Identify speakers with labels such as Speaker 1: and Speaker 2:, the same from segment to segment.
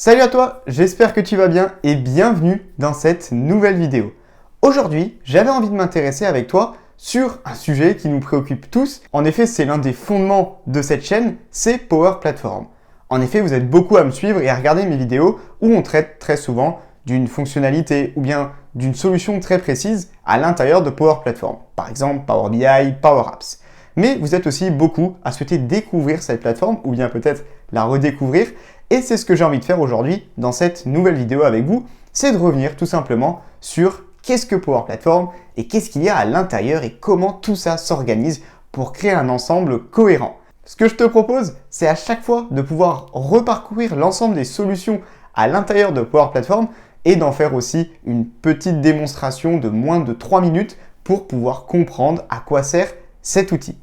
Speaker 1: Salut à toi, j'espère que tu vas bien et bienvenue dans cette nouvelle vidéo. Aujourd'hui, j'avais envie de m'intéresser avec toi sur un sujet qui nous préoccupe tous. En effet, c'est l'un des fondements de cette chaîne, c'est Power Platform. En effet, vous êtes beaucoup à me suivre et à regarder mes vidéos où on traite très souvent d'une fonctionnalité ou bien d'une solution très précise à l'intérieur de Power Platform. Par exemple, Power BI, Power Apps. Mais vous êtes aussi beaucoup à souhaiter découvrir cette plateforme ou bien peut-être la redécouvrir. Et c'est ce que j'ai envie de faire aujourd'hui dans cette nouvelle vidéo avec vous, c'est de revenir tout simplement sur qu'est-ce que Power Platform et qu'est-ce qu'il y a à l'intérieur et comment tout ça s'organise pour créer un ensemble cohérent. Ce que je te propose, c'est à chaque fois de pouvoir reparcourir l'ensemble des solutions à l'intérieur de Power Platform et d'en faire aussi une petite démonstration de moins de 3 minutes pour pouvoir comprendre à quoi sert cet outil.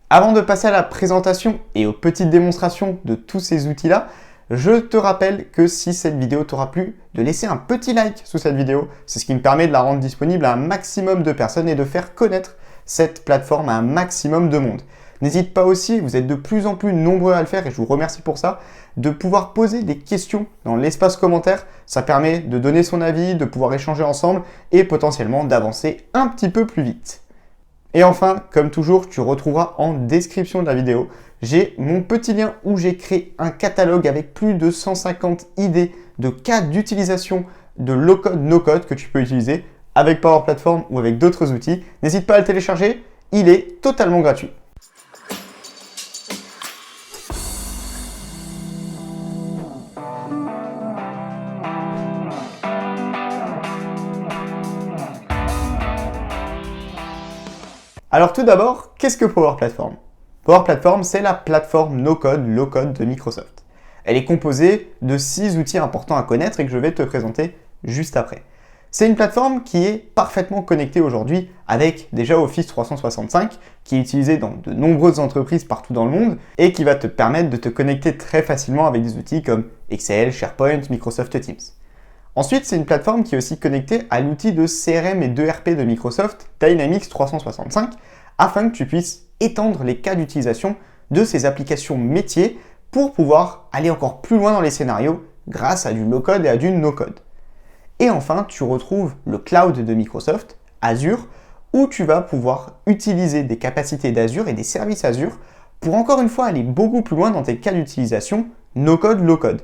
Speaker 1: Avant de passer à la présentation et aux petites démonstrations de tous ces outils-là, je te rappelle que si cette vidéo t'aura plu, de laisser un petit like sous cette vidéo. C'est ce qui me permet de la rendre disponible à un maximum de personnes et de faire connaître cette plateforme à un maximum de monde. N'hésite pas aussi, vous êtes de plus en plus nombreux à le faire et je vous remercie pour ça, de pouvoir poser des questions dans l'espace commentaire. Ça permet de donner son avis, de pouvoir échanger ensemble et potentiellement d'avancer un petit peu plus vite. Et enfin, comme toujours, tu retrouveras en description de la vidéo, j'ai mon petit lien où j'ai créé un catalogue avec plus de 150 idées de cas d'utilisation de low-code, no-code que tu peux utiliser avec Power Platform ou avec d'autres outils. N'hésite pas à le télécharger, il est totalement gratuit. Alors tout d'abord, qu'est-ce que Power Platform ? Power Platform, c'est la plateforme no-code, low-code de Microsoft. Elle est composée de 6 outils importants à connaître et que je vais te présenter juste après. C'est une plateforme qui est parfaitement connectée aujourd'hui avec déjà Office 365, qui est utilisé dans de nombreuses entreprises partout dans le monde et qui va te permettre de te connecter très facilement avec des outils comme Excel, SharePoint, Microsoft Teams. Ensuite, c'est une plateforme qui est aussi connectée à l'outil de CRM et d'ERP de Microsoft, Dynamics 365, afin que tu puisses étendre les cas d'utilisation de ces applications métiers pour pouvoir aller encore plus loin dans les scénarios grâce à du low-code et à du no-code. Et enfin, tu retrouves le cloud de Microsoft, Azure, où tu vas pouvoir utiliser des capacités d'Azure et des services Azure pour encore une fois aller beaucoup plus loin dans tes cas d'utilisation no-code, low-code.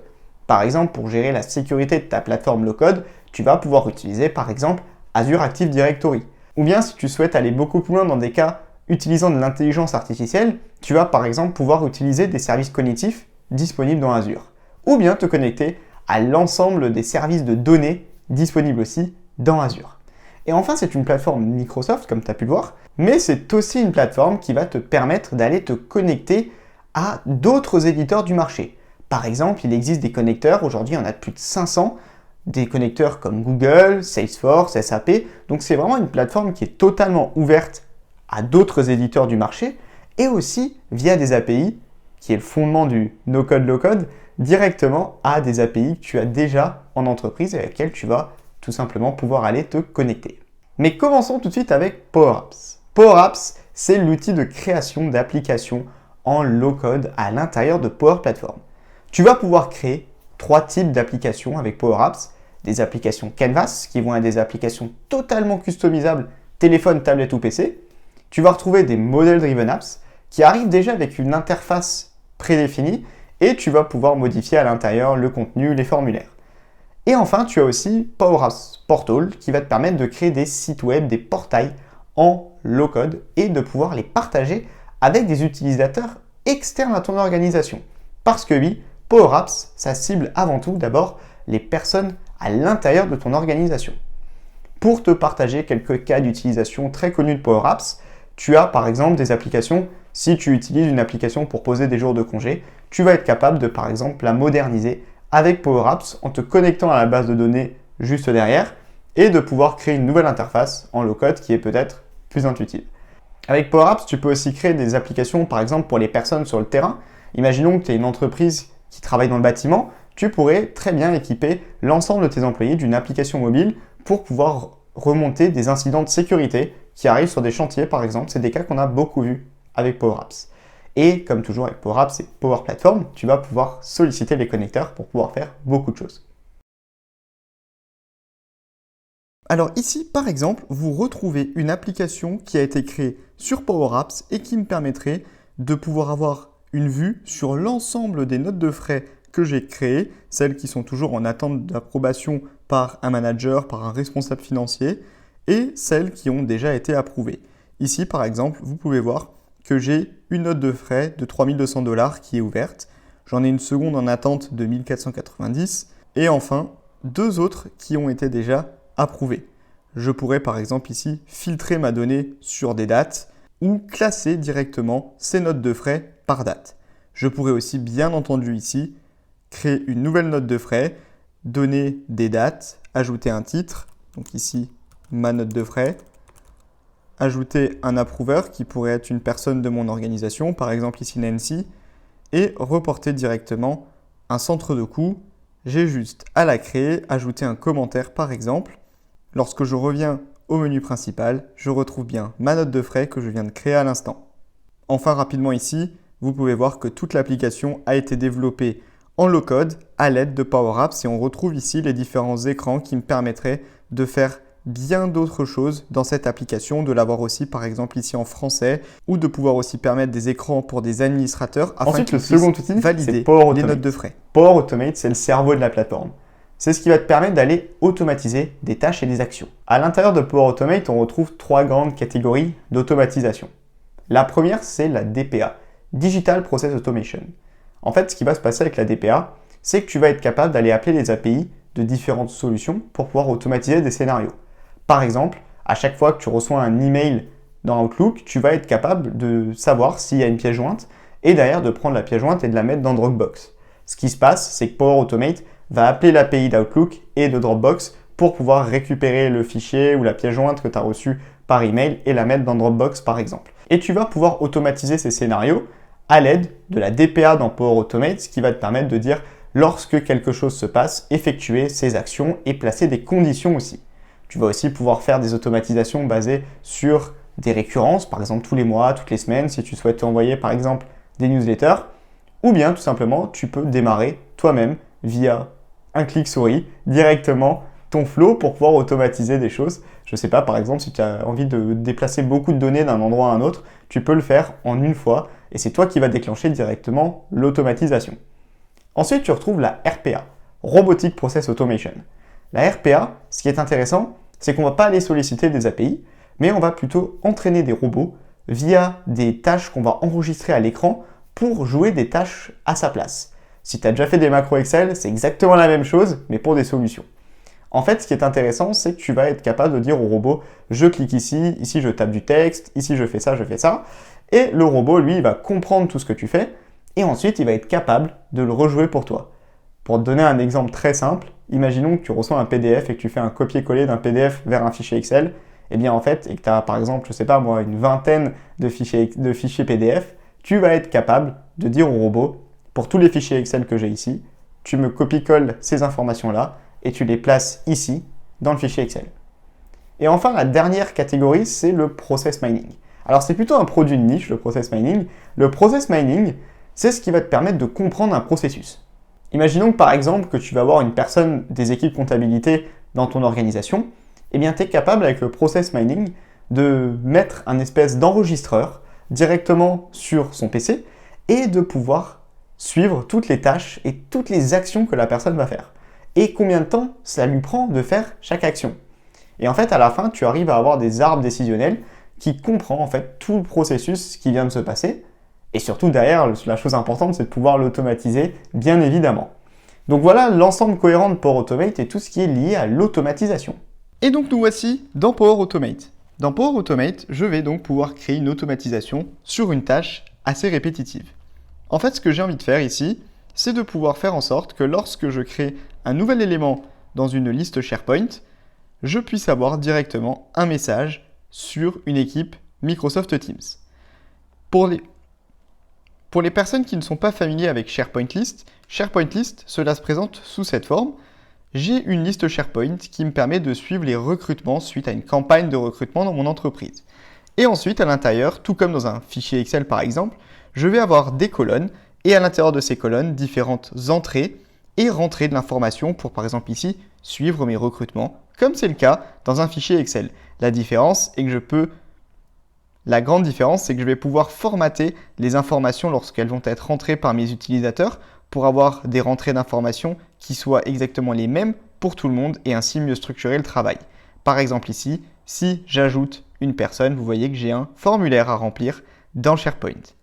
Speaker 1: Par exemple, pour gérer la sécurité de ta plateforme low-code, tu vas pouvoir utiliser par exemple Azure Active Directory. Ou bien si tu souhaites aller beaucoup plus loin dans des cas utilisant de l'intelligence artificielle, tu vas par exemple pouvoir utiliser des services cognitifs disponibles dans Azure. Ou bien te connecter à l'ensemble des services de données disponibles aussi dans Azure. Et enfin, c'est une plateforme Microsoft, comme tu as pu le voir, mais c'est aussi une plateforme qui va te permettre d'aller te connecter à d'autres éditeurs du marché. Par exemple, il existe des connecteurs, aujourd'hui il y en a plus de 500, des connecteurs comme Google, Salesforce, SAP. Donc c'est vraiment une plateforme qui est totalement ouverte à d'autres éditeurs du marché et aussi via des API, qui est le fondement du no-code, low-code, directement à des API que tu as déjà en entreprise et à laquelle tu vas tout simplement pouvoir aller te connecter. Mais commençons tout de suite avec Power Apps. Power Apps, c'est l'outil de création d'applications en low-code à l'intérieur de Power Platform. Tu vas pouvoir créer 3 types d'applications avec Power Apps. Des applications Canvas, qui vont être des applications totalement customisables, téléphone, tablette ou PC. Tu vas retrouver des Model Driven Apps, qui arrivent déjà avec une interface prédéfinie, et tu vas pouvoir modifier à l'intérieur le contenu, les formulaires. Et enfin, tu as aussi Power Apps Portal, qui va te permettre de créer des sites web, des portails en low-code, et de pouvoir les partager avec des utilisateurs externes à ton organisation. Parce que oui, Power Apps, ça cible avant tout d'abord les personnes à l'intérieur de ton organisation. Pour te partager quelques cas d'utilisation très connus de Power Apps, tu as par exemple des applications, si tu utilises une application pour poser des jours de congé, tu vas être capable de par exemple la moderniser avec Power Apps en te connectant à la base de données juste derrière et de pouvoir créer une nouvelle interface en low-code qui est peut-être plus intuitive. Avec Power Apps, tu peux aussi créer des applications par exemple pour les personnes sur le terrain. Imaginons que tu es une entreprise qui travaille dans le bâtiment, tu pourrais très bien équiper l'ensemble de tes employés d'une application mobile pour pouvoir remonter des incidents de sécurité qui arrivent sur des chantiers par exemple. C'est des cas qu'on a beaucoup vus avec Power Apps. Et comme toujours avec Power Apps et Power Platform, tu vas pouvoir solliciter les connecteurs pour pouvoir faire beaucoup de choses. Alors ici, par exemple, vous retrouvez une application qui a été créée sur Power Apps et qui me permettrait de pouvoir avoir une vue sur l'ensemble des notes de frais que j'ai créées, celles qui sont toujours en attente d'approbation par un manager, par un responsable financier, et celles qui ont déjà été approuvées. Ici, par exemple, vous pouvez voir que j'ai une note de frais de 3200 $ qui est ouverte. J'en ai une seconde en attente de 1490 et enfin 2 autres qui ont été déjà approuvés. Je pourrais par exemple ici filtrer ma donnée sur des dates ou classer directement ces notes de frais par date. Je pourrais aussi bien entendu ici créer une nouvelle note de frais, donner des dates, ajouter un titre, donc ici ma note de frais, ajouter un approuveur qui pourrait être une personne de mon organisation, par exemple ici Nancy, et reporter directement un centre de coût. J'ai juste à la créer, ajouter un commentaire par exemple. Lorsque je reviens au menu principal, je retrouve bien ma note de frais que je viens de créer à l'instant. Enfin, rapidement ici, vous pouvez voir que toute l'application a été développée en low-code à l'aide de Power Apps et on retrouve ici les différents écrans qui me permettraient de faire bien d'autres choses dans cette application, de l'avoir aussi par exemple ici en français ou de pouvoir aussi permettre des écrans pour des administrateurs afin qu'ils puissent valider les notes de frais. Power Automate, c'est le cerveau de la plateforme. C'est ce qui va te permettre d'aller automatiser des tâches et des actions. À l'intérieur de Power Automate, on retrouve 3 grandes catégories d'automatisation. La première, c'est la DPA, Digital Process Automation. En fait, ce qui va se passer avec la DPA, c'est que tu vas être capable d'aller appeler les API de différentes solutions pour pouvoir automatiser des scénarios. Par exemple, à chaque fois que tu reçois un email dans Outlook, tu vas être capable de savoir s'il y a une pièce jointe et derrière de prendre la pièce jointe et de la mettre dans Dropbox. Ce qui se passe, c'est que Power Automate va appeler l'API d'Outlook et de Dropbox pour pouvoir récupérer le fichier ou la pièce jointe que tu as reçue par email et la mettre dans Dropbox par exemple. Et tu vas pouvoir automatiser ces scénarios à l'aide de la DPA dans Power Automate, ce qui va te permettre de dire lorsque quelque chose se passe, effectuer ces actions et placer des conditions aussi. Tu vas aussi pouvoir faire des automatisations basées sur des récurrences, par exemple tous les mois, toutes les semaines, si tu souhaites envoyer par exemple des newsletters, ou bien tout simplement tu peux démarrer toi-même via un clic souris directement ton flow pour pouvoir automatiser des choses. Je ne sais pas, par exemple, si tu as envie de déplacer beaucoup de données d'un endroit à un autre, tu peux le faire en une fois et c'est toi qui vas déclencher directement l'automatisation. Ensuite, tu retrouves la RPA, Robotic Process Automation. La RPA, ce qui est intéressant, c'est qu'on ne va pas aller solliciter des API, mais on va plutôt entraîner des robots via des tâches qu'on va enregistrer à l'écran pour jouer des tâches à sa place. Si tu as déjà fait des macros Excel, c'est exactement la même chose, mais pour des solutions. En fait, ce qui est intéressant, c'est que tu vas être capable de dire au robot « je clique ici, ici je tape du texte, ici je fais ça », et le robot, lui, il va comprendre tout ce que tu fais, et ensuite, il va être capable de le rejouer pour toi. Pour te donner un exemple très simple, imaginons que tu reçois un PDF et que tu fais un copier-coller d'un PDF vers un fichier Excel, et bien en fait, et que tu as par exemple, je sais pas moi, une vingtaine de fichiers PDF, tu vas être capable de dire au robot, pour tous les fichiers Excel que j'ai ici, tu me copie-colles ces informations-là et tu les places ici, dans le fichier Excel. Et enfin, la dernière catégorie, c'est le process mining. Alors c'est plutôt un produit de niche, le process mining. Le process mining, c'est ce qui va te permettre de comprendre un processus. Imaginons que par exemple que tu vas avoir une personne des équipes comptabilité dans ton organisation, eh bien tu es capable avec le process mining de mettre un espèce d'enregistreur directement sur son PC et de pouvoir suivre toutes les tâches et toutes les actions que la personne va faire. Et combien de temps ça lui prend de faire chaque action. Et en fait, à la fin, tu arrives à avoir des arbres décisionnels qui comprend en fait tout le processus qui vient de se passer. Et surtout derrière, la chose importante, c'est de pouvoir l'automatiser, bien évidemment. Donc voilà l'ensemble cohérent de Power Automate et tout ce qui est lié à l'automatisation. Et donc nous voici dans Power Automate. Dans Power Automate, je vais donc pouvoir créer une automatisation sur une tâche assez répétitive. En fait, ce que j'ai envie de faire ici, c'est de pouvoir faire en sorte que lorsque je crée un nouvel élément dans une liste SharePoint, je puisse avoir directement un message sur une équipe Microsoft Teams. Pour les personnes qui ne sont pas familiers avec SharePoint List, cela se présente sous cette forme. J'ai une liste SharePoint qui me permet de suivre les recrutements suite à une campagne de recrutement dans mon entreprise. Et ensuite, à l'intérieur, tout comme dans un fichier Excel par exemple, je vais avoir des colonnes et à l'intérieur de ces colonnes, différentes entrées et rentrées de l'information pour par exemple ici suivre mes recrutements, comme c'est le cas dans un fichier Excel. La grande différence, c'est que je vais pouvoir formater les informations lorsqu'elles vont être rentrées par mes utilisateurs pour avoir des rentrées d'informations qui soient exactement les mêmes pour tout le monde et ainsi mieux structurer le travail. Par exemple ici, si j'ajoute une personne, vous voyez que j'ai un formulaire à remplir dans SharePoint.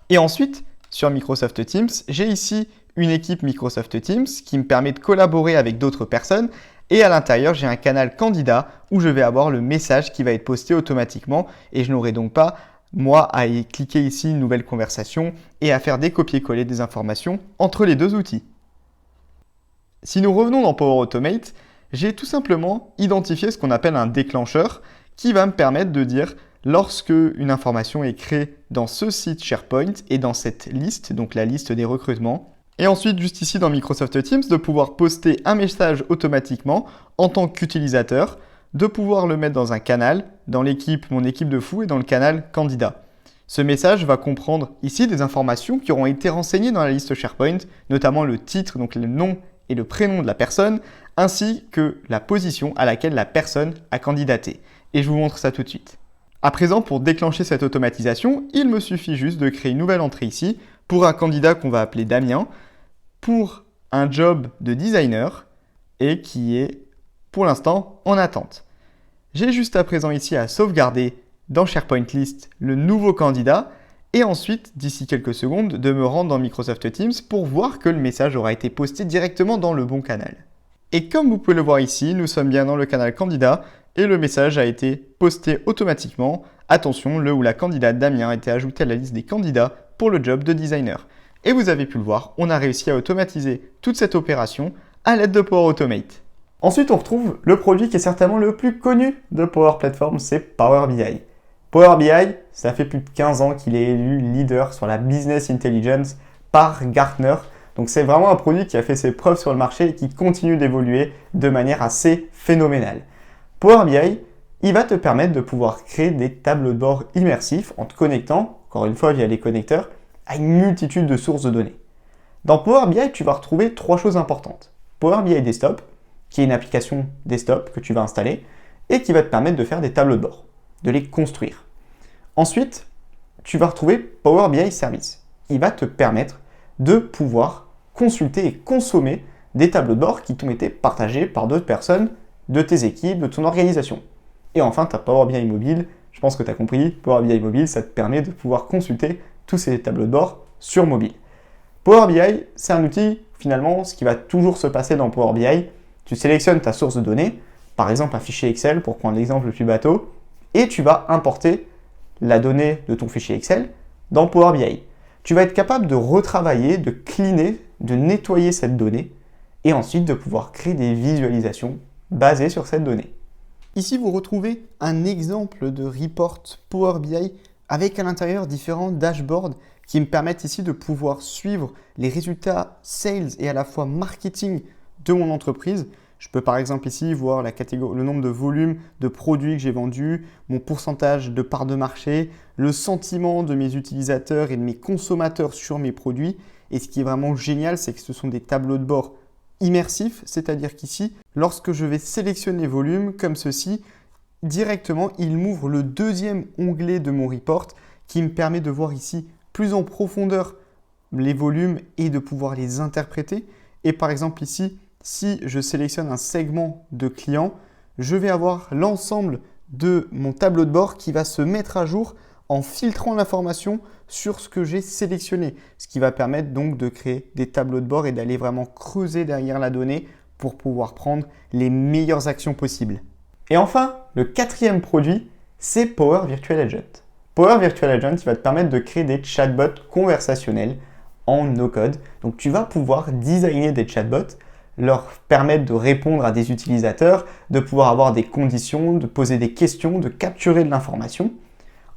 Speaker 1: Et ensuite, sur Microsoft Teams, j'ai ici une équipe Microsoft Teams qui me permet de collaborer avec d'autres personnes et à l'intérieur, j'ai un canal candidat où je vais avoir le message qui va être posté automatiquement et je n'aurai donc pas, moi, à y cliquer ici une nouvelle conversation et à faire des copier-coller des informations entre les deux outils. Si nous revenons dans Power Automate, j'ai tout simplement identifié ce qu'on appelle un déclencheur qui va me permettre de dire lorsque une information est créée dans ce site SharePoint et dans cette liste, donc la liste des recrutements, et ensuite juste ici dans Microsoft Teams, de pouvoir poster un message automatiquement en tant qu'utilisateur, de pouvoir le mettre dans un canal, dans l'équipe, mon équipe de fou et dans le canal candidat. Ce message va comprendre ici des informations qui auront été renseignées dans la liste SharePoint, notamment le titre, donc le nom et le prénom de la personne, ainsi que la position à laquelle la personne a candidaté. Et je vous montre ça tout de suite. À présent, pour déclencher cette automatisation, il me suffit juste de créer une nouvelle entrée ici pour un candidat qu'on va appeler Damien, pour un job de designer et qui est pour l'instant en attente. J'ai juste à présent ici à sauvegarder dans SharePoint List le nouveau candidat et ensuite, d'ici quelques secondes, de me rendre dans Microsoft Teams pour voir que le message aura été posté directement dans le bon canal. Et comme vous pouvez le voir ici, nous sommes bien dans le canal candidat et le message a été posté automatiquement. Attention, le ou la candidate Damien a été ajouté à la liste des candidats pour le job de designer. Et vous avez pu le voir, on a réussi à automatiser toute cette opération à l'aide de Power Automate. Ensuite, on retrouve le produit qui est certainement le plus connu de Power Platform, c'est Power BI. Power BI, ça fait plus de 15 ans qu'il est élu leader sur la business intelligence par Gartner. Donc c'est vraiment un produit qui a fait ses preuves sur le marché et qui continue d'évoluer de manière assez phénoménale. Power BI, il va te permettre de pouvoir créer des tableaux de bord immersifs en te connectant, encore une fois via les connecteurs, à une multitude de sources de données. Dans Power BI, tu vas retrouver 3 choses importantes. Power BI Desktop, qui est une application desktop que tu vas installer et qui va te permettre de faire des tableaux de bord, de les construire. Ensuite, tu vas retrouver Power BI Service. Il va te permettre de pouvoir consulter et consommer des tableaux de bord qui t'ont été partagés par d'autres personnes de tes équipes, de ton organisation. Et enfin, tu as Power BI Mobile. Je pense que tu as compris, Power BI Mobile, ça te permet de pouvoir consulter tous ces tableaux de bord sur mobile. Power BI, c'est un outil, finalement, ce qui va toujours se passer dans Power BI. Tu sélectionnes ta source de données, par exemple un fichier Excel, pour prendre l'exemple le plus bateau, et tu vas importer la donnée de ton fichier Excel dans Power BI. Tu vas être capable de retravailler, de cleaner, de nettoyer cette donnée, et ensuite de pouvoir créer des visualisations basées sur cette donnée. Ici, vous retrouvez un exemple de report Power BI avec à l'intérieur différents dashboards qui me permettent ici de pouvoir suivre les résultats sales et à la fois marketing de mon entreprise. Je peux par exemple ici voir le nombre de volumes de produits que j'ai vendus, mon pourcentage de part de marché, le sentiment de mes utilisateurs et de mes consommateurs sur mes produits. Et ce qui est vraiment génial, c'est que ce sont des tableaux de bord immersifs, c'est-à-dire qu'ici, lorsque je vais sélectionner volume comme ceci, directement, il m'ouvre le deuxième onglet de mon report qui me permet de voir ici plus en profondeur les volumes et de pouvoir les interpréter. Et par exemple ici, si je sélectionne un segment de clients, je vais avoir l'ensemble de mon tableau de bord qui va se mettre à jour en filtrant l'information sur ce que j'ai sélectionné. Ce qui va permettre donc de créer des tableaux de bord et d'aller vraiment creuser derrière la donnée pour pouvoir prendre les meilleures actions possibles. Et enfin, le quatrième produit, c'est Power Virtual Agent. Power Virtual Agent, il va te permettre de créer des chatbots conversationnels en no-code. Donc tu vas pouvoir designer des chatbots, leur permettre de répondre à des utilisateurs, de pouvoir avoir des conditions, de poser des questions, de capturer de l'information.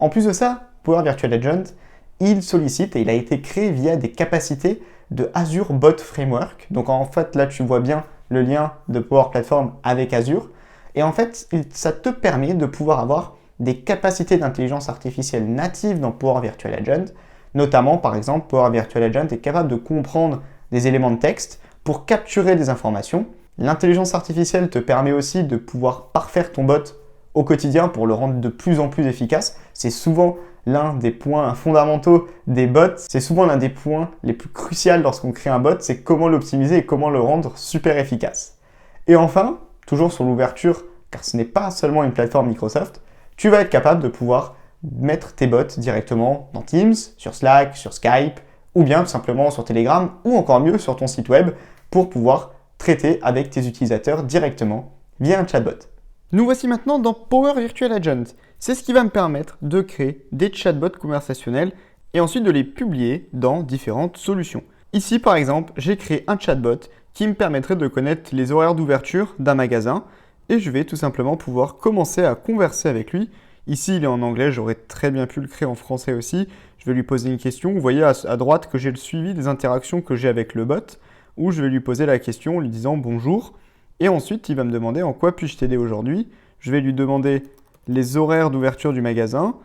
Speaker 1: En plus de ça, Power Virtual Agent, il sollicite et il a été créé via des capacités de Azure Bot Framework. Donc en fait, là, tu vois bien le lien de Power Platform avec Azure. Et en fait, ça te permet de pouvoir avoir des capacités d'intelligence artificielle natives dans Power Virtual Agent. Notamment, par exemple, Power Virtual Agent est capable de comprendre des éléments de texte pour capturer des informations. L'intelligence artificielle te permet aussi de pouvoir parfaire ton bot au quotidien pour le rendre de plus en plus efficace. C'est souvent l'un des points fondamentaux des bots. C'est souvent l'un des points les plus cruciaux lorsqu'on crée un bot, c'est comment l'optimiser et comment le rendre super efficace. Et enfin, toujours sur l'ouverture, car ce n'est pas seulement une plateforme Microsoft, tu vas être capable de pouvoir mettre tes bots directement dans Teams, sur Slack, sur Skype, ou bien tout simplement sur Telegram, ou encore mieux sur ton site web, pour pouvoir traiter avec tes utilisateurs directement via un chatbot. Nous voici maintenant dans Power Virtual Agent. C'est ce qui va me permettre de créer des chatbots conversationnels et ensuite de les publier dans différentes solutions. Ici par exemple, j'ai créé un chatbot qui me permettrait de connaître les horaires d'ouverture d'un magasin et je vais tout simplement pouvoir commencer à converser avec lui. Ici, il est en anglais, j'aurais très bien pu le créer en français aussi. Je vais lui poser une question. Vous voyez à droite que j'ai le suivi des interactions que j'ai avec le bot, où je vais lui poser la question en lui disant bonjour. Et ensuite, il va me demander en quoi puis-je t'aider aujourd'hui. Je vais lui demander les horaires d'ouverture du magasin.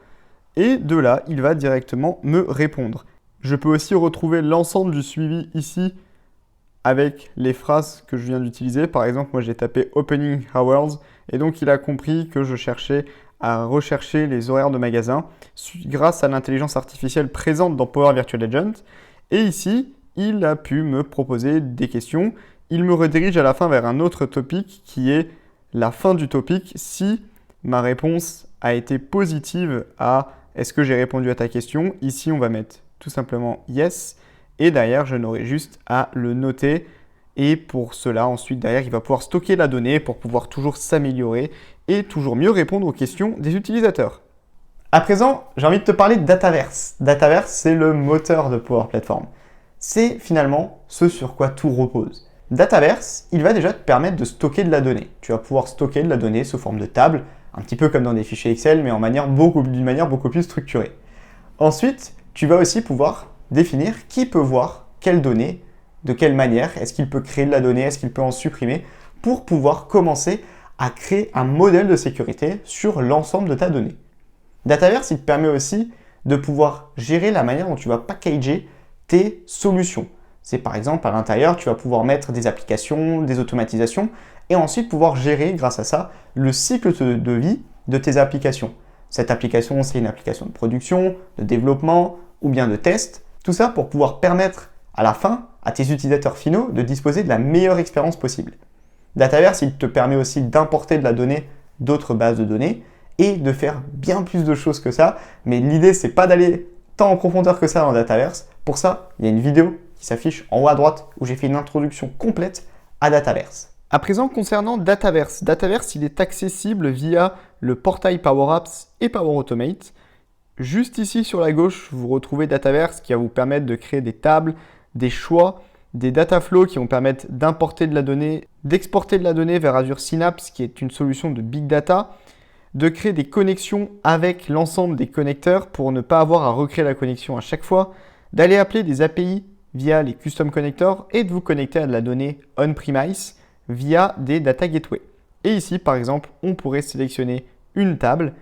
Speaker 1: Et de là, il va directement me répondre. Je peux aussi retrouver l'ensemble du suivi ici avec les phrases que je viens d'utiliser. Par exemple, moi j'ai tapé Opening Hours et donc il a compris que je cherchais à rechercher les horaires de magasin grâce à l'intelligence artificielle présente dans Power Virtual Agent. Et ici, il a pu me proposer des questions. Il me redirige à la fin vers un autre topic qui est la fin du topic si ma réponse a été positive à est-ce que j'ai répondu à ta question. Ici, on va mettre tout simplement yes. Et derrière, je n'aurai juste à le noter. Et pour cela, ensuite, derrière, il va pouvoir stocker la donnée pour pouvoir toujours s'améliorer et toujours mieux répondre aux questions des utilisateurs. À présent, j'ai envie de te parler de Dataverse. Dataverse, c'est le moteur de Power Platform. C'est finalement ce sur quoi tout repose. Dataverse, il va déjà te permettre de stocker de la donnée. Tu vas pouvoir stocker de la donnée sous forme de table, un petit peu comme dans des fichiers Excel, mais d'une manière beaucoup plus structurée. Ensuite, tu vas aussi pouvoir définir qui peut voir quelles données, de quelle manière, est-ce qu'il peut créer de la donnée, est-ce qu'il peut en supprimer, pour pouvoir commencer à créer un modèle de sécurité sur l'ensemble de ta donnée. Dataverse, il te permet aussi de pouvoir gérer la manière dont tu vas packager tes solutions. C'est par exemple à l'intérieur, tu vas pouvoir mettre des applications, des automatisations et ensuite pouvoir gérer grâce à ça le cycle de vie de tes applications. Cette application, c'est une application de production, de développement ou bien de test. Tout ça pour pouvoir permettre à la fin à tes utilisateurs finaux de disposer de la meilleure expérience possible. Dataverse, il te permet aussi d'importer de la donnée d'autres bases de données et de faire bien plus de choses que ça. Mais l'idée, c'est pas d'aller tant en profondeur que ça dans Dataverse. Pour ça, il y a une vidéo qui s'affiche en haut à droite où j'ai fait une introduction complète à Dataverse. À présent, concernant Dataverse, Dataverse, il est accessible via le portail Power Apps et Power Automate. Juste ici sur la gauche, vous retrouvez Dataverse qui va vous permettre de créer des tables, des choix, des data flows qui vont permettre d'importer de la donnée, d'exporter de la donnée vers Azure Synapse qui est une solution de big data, de créer des connexions avec l'ensemble des connecteurs pour ne pas avoir à recréer la connexion à chaque fois, d'aller appeler des API via les custom connectors et de vous connecter à de la donnée on-premise via des data gateways. Et ici, par exemple, on pourrait sélectionner une table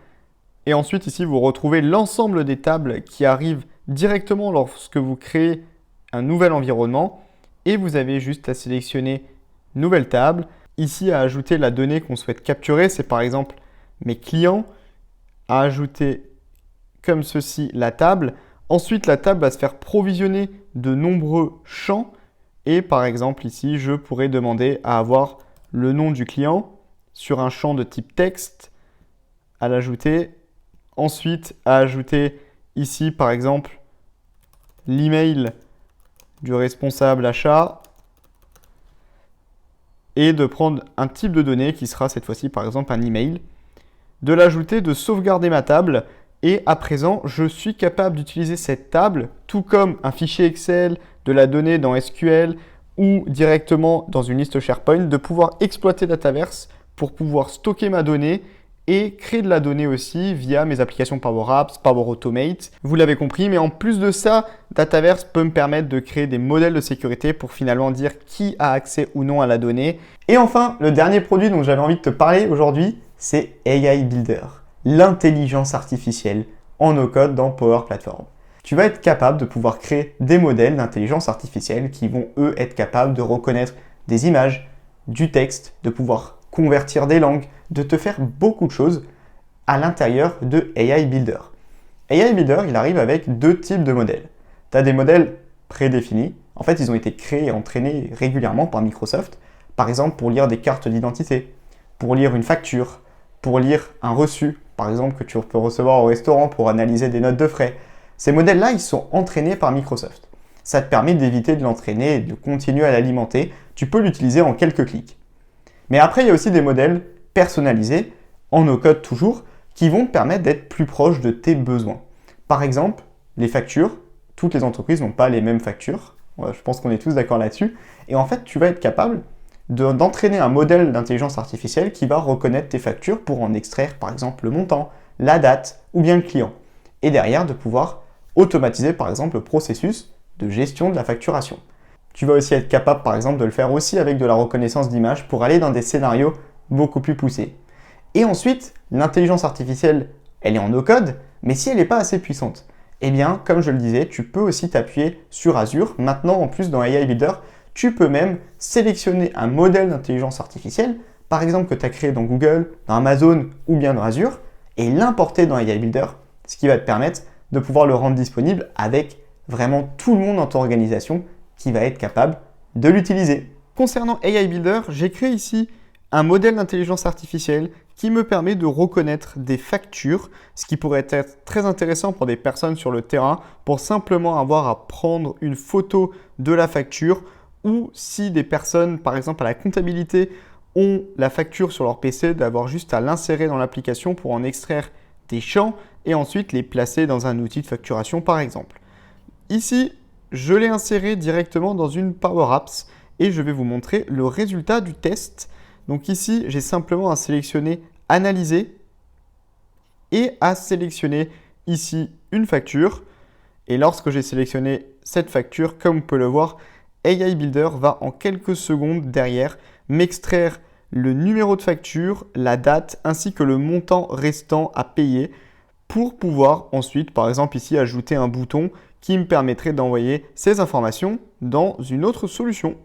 Speaker 1: et ensuite ici, vous retrouvez l'ensemble des tables qui arrivent directement lorsque vous créez un nouvel environnement et vous avez juste à sélectionner nouvelle table. Ici, à ajouter la donnée qu'on souhaite capturer, c'est par exemple mes clients, à ajouter comme ceci la table. Ensuite, la table va se faire provisionner de nombreux champs et par exemple ici, je pourrais demander à avoir le nom du client sur un champ de type texte, à l'ajouter. Ensuite, à ajouter ici par exemple l'email du responsable achat et de prendre un type de données qui sera cette fois-ci par exemple un email, de l'ajouter, de sauvegarder ma table et à présent je suis capable d'utiliser cette table tout comme un fichier Excel, de la donnée dans SQL ou directement dans une liste SharePoint, de pouvoir exploiter Dataverse pour pouvoir stocker ma donnée et créer de la donnée aussi via mes applications Power Apps, Power Automate. Vous l'avez compris, mais en plus de ça, Dataverse peut me permettre de créer des modèles de sécurité pour finalement dire qui a accès ou non à la donnée. Et enfin, le dernier produit dont j'avais envie de te parler aujourd'hui, c'est AI Builder. l'intelligence artificielle en no-code dans Power Platform. Tu vas être capable de pouvoir créer des modèles d'intelligence artificielle qui vont, eux, être capables de reconnaître des images, du texte, de pouvoir convertir des langues, de te faire beaucoup de choses à l'intérieur de AI Builder. AI Builder, il arrive avec deux types de modèles. Tu as des modèles prédéfinis. En fait, ils ont été créés et entraînés régulièrement par Microsoft, par exemple pour lire des cartes d'identité, pour lire une facture, pour lire un reçu, par exemple que tu peux recevoir au restaurant pour analyser des notes de frais. Ces modèles-là, ils sont entraînés par Microsoft. Ça te permet d'éviter de l'entraîner et de continuer à l'alimenter. Tu peux l'utiliser en quelques clics. Mais après, il y a aussi des modèles personnalisés, en no-code toujours, qui vont te permettre d'être plus proche de tes besoins. Par exemple, les factures. Toutes les entreprises n'ont pas les mêmes factures. Je pense qu'on est tous d'accord là-dessus. Et en fait, tu vas être capable d'entraîner un modèle d'intelligence artificielle qui va reconnaître tes factures pour en extraire, par exemple, le montant, la date ou bien le client. Et derrière, de pouvoir automatiser, par exemple, le processus de gestion de la facturation. Tu vas aussi être capable, par exemple, de le faire aussi avec de la reconnaissance d'image pour aller dans des scénarios beaucoup plus poussés. Et ensuite, l'intelligence artificielle, elle est en no-code, mais si elle n'est pas assez puissante, eh bien, comme je le disais, tu peux aussi t'appuyer sur Azure. Maintenant, en plus, dans AI Builder, tu peux même sélectionner un modèle d'intelligence artificielle, par exemple que tu as créé dans Google, dans Amazon ou bien dans Azure, et l'importer dans AI Builder, ce qui va te permettre de pouvoir le rendre disponible avec vraiment tout le monde dans ton organisation qui va être capable de l'utiliser. Concernant AI Builder, j'ai créé ici un modèle d'intelligence artificielle qui me permet de reconnaître des factures, ce qui pourrait être très intéressant pour des personnes sur le terrain, pour simplement avoir à prendre une photo de la facture, ou si des personnes, par exemple à la comptabilité, ont la facture sur leur PC, d'avoir juste à l'insérer dans l'application pour en extraire des champs et ensuite les placer dans un outil de facturation par exemple. Ici, je l'ai inséré directement dans une Power Apps et je vais vous montrer le résultat du test. Donc ici, j'ai simplement à sélectionner Analyser et à sélectionner ici une facture. Et lorsque j'ai sélectionné cette facture, comme vous pouvez le voir, AI Builder va en quelques secondes derrière m'extraire le numéro de facture, la date ainsi que le montant restant à payer pour pouvoir ensuite, par exemple ici, ajouter un bouton qui me permettrait d'envoyer ces informations dans une autre solution.